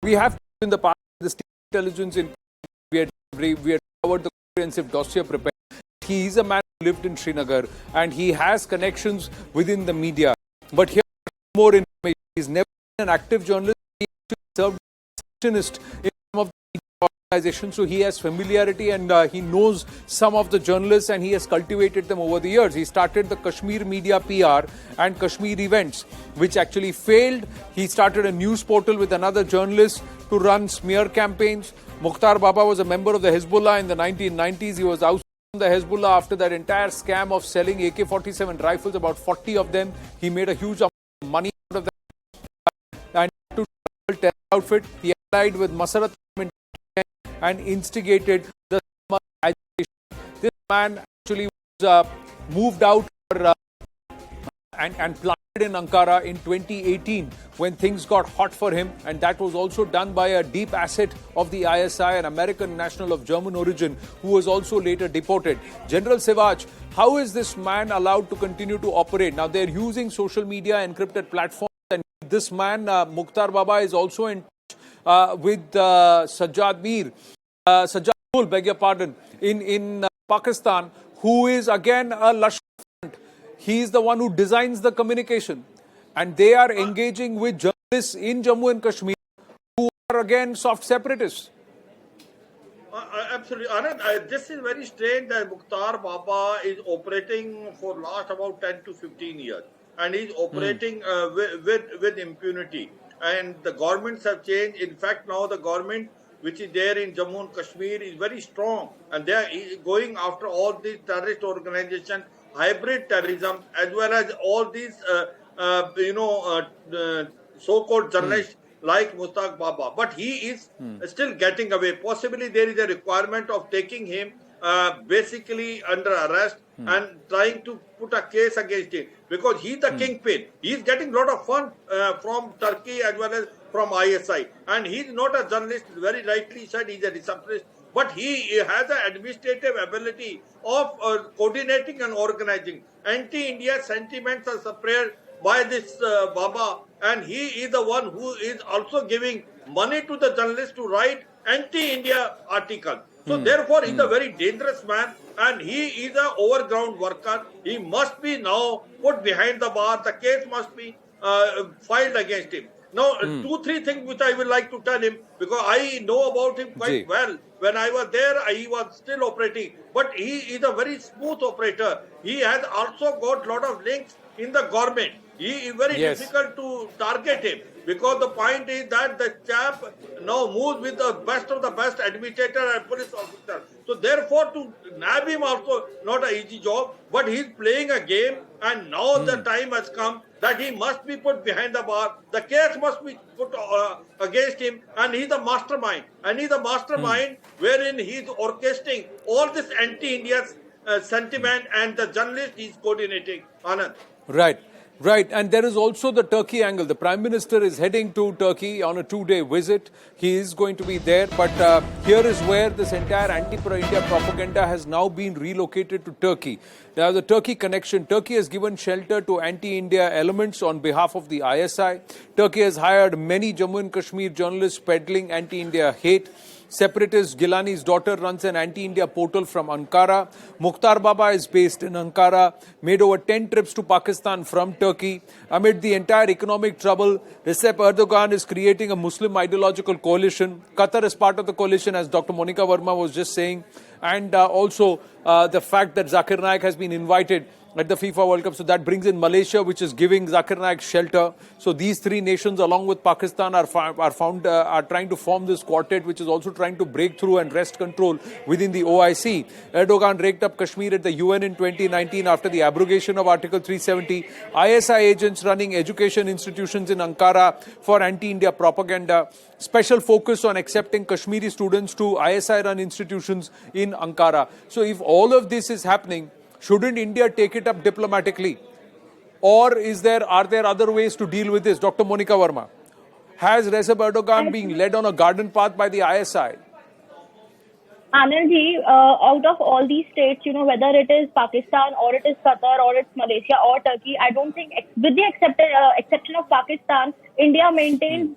We have in the past the state intelligence in we had covered the comprehensive dossier prepared. He is a man who lived in Srinagar and he has connections within the media. But here more information. He's never been an active journalist. He served as a receptionist in some of the media organizations, so he has familiarity and he knows some of the journalists and he has cultivated them over the years. He started the Kashmir Media PR and Kashmir Events, which actually failed. He started a news portal with another journalist to run smear campaigns. Mukhtar Baba was a member of the Hezbollah in the 1990s. He was ousted from the Hezbollah after that entire scam of selling AK-47 rifles, about 40 of them. He made a huge amount of money out of that. And to terror outfit, he allied with Masarat and instigated the agitation. This man actually was moved out and planted in Ankara in 2018 when things got hot for him, and that was also done by a deep asset of the ISI, an American national of German origin who was also later deported. General Sivaj, how is this man allowed to continue to operate? Now they're using social media encrypted platforms, and this man Mukhtar Baba is also in touch with Sajjad Mir, Sajjad Gul, beg your pardon, in Pakistan, who is again a Lashkar. He is the one who designs the communication, and they are engaging with journalists in Jammu and Kashmir who are again soft separatists. Absolutely. Anand, this is very strange that Mukhtar Baba is operating for last about 10 to 15 years and he's operating with impunity. And the governments have changed. In fact, now the government which is there in Jammu and Kashmir is very strong, and they are going after all these terrorist organizations, hybrid terrorism, as well as all these so-called journalists like Mushtaq Baba. But he is still getting away. Possibly there is a requirement of taking him basically under arrest and trying to put a case against him, because he's the kingpin. He's getting a lot of fund from Turkey as well as from ISI. And he's not a journalist, very rightly said, he's a receptionist. But he has an administrative ability of coordinating and organizing. Anti-India sentiments are spread by this Baba, and he is the one who is also giving money to the journalists to write anti-India articles. So therefore, he's a very dangerous man, and he is an overground worker. He must be now put behind the bar. The case must be filed against him. Now, 2-3 things which I would like to tell him, because I know about him quite well. When I was there, he was still operating. But he is a very smooth operator. He has also got a lot of links in the government. He is very difficult to target him, because the point is that the chap now moves with the best of the best administrator and police officer. So therefore, to nab him also not an easy job, but he's playing a game, and now the time has come that he must be put behind the bar. The case must be put against him, and he's the mastermind. And he's the mastermind wherein he's orchestrating all this anti-India sentiment, and the journalist is coordinating. Anand. Right. Right, and there is also the Turkey angle. The Prime Minister is heading to Turkey on a 2-day visit. He is going to be there, but here is where this entire anti-India propaganda has now been relocated to Turkey. Now, the Turkey connection. Turkey has given shelter to anti-India elements on behalf of the ISI. Turkey has hired many Jammu and Kashmir journalists peddling anti-India hate. Separatist Gilani's daughter runs an anti-India portal from Ankara. Mukhtar Baba is based in Ankara, made over 10 trips to Pakistan from Turkey. Amid the entire economic trouble, Recep Erdogan is creating a Muslim ideological coalition. Qatar is part of the coalition, as Dr. Monica Verma was just saying. And also the fact that Zakir Naik has been invited at the FIFA World Cup. So that brings in Malaysia, which is giving Zakir Naik shelter. So these three nations, along with Pakistan, are trying to form this quartet, which is also trying to break through and wrest control within the OIC. Erdogan raked up Kashmir at the UN in 2019 after the abrogation of Article 370. ISI agents running education institutions in Ankara for anti-India propaganda. Special focus on accepting Kashmiri students to ISI-run institutions in Ankara. So if all of this is happening, shouldn't India take it up diplomatically? Or are there other ways to deal with this? Dr. Monica Verma, has Recep Erdogan being led on a garden path by the ISI? Anandji, out of all these states, whether it is Pakistan or it is Qatar or it's Malaysia or Turkey, I don't think, with the exception of Pakistan, India maintains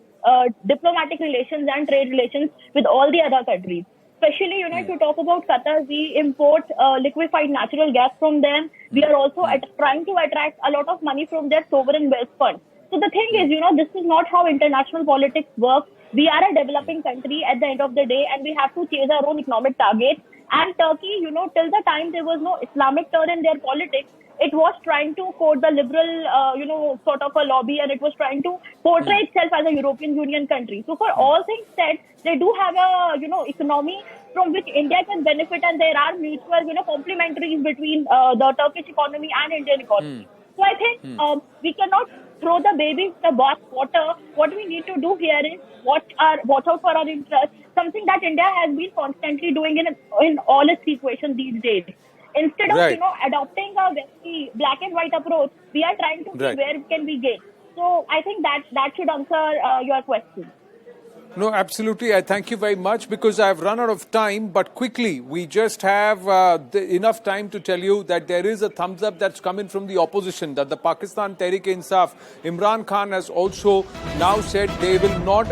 diplomatic relations and trade relations with all the other countries. Especially, if you talk about Qatar, we import liquefied natural gas from them. We are also trying to attract a lot of money from their sovereign wealth fund. So the thing is, this is not how international politics works. We are a developing country at the end of the day, and we have to chase our own economic targets. And Turkey, till the time there was no Islamic turn in their politics, it was trying to quote the liberal, sort of a lobby, and it was trying to portray itself as a European Union country. So for all things said, they do have a, economy from which India can benefit, and there are mutual, complementaries between the Turkish economy and Indian economy. So I think we cannot throw the baby with the bath water. What we need to do here is watch out for our interests, something that India has been constantly doing in all its equations these days. Instead of, adopting a very black and white approach, we are trying to see where can we get. So I think that should answer your question. No, absolutely. I thank you very much because I've run out of time. But quickly, we just have enough time to tell you that there is a thumbs up that's coming from the opposition, that the Pakistan Tehreek-e-Insaf, Imran Khan has also now said they will not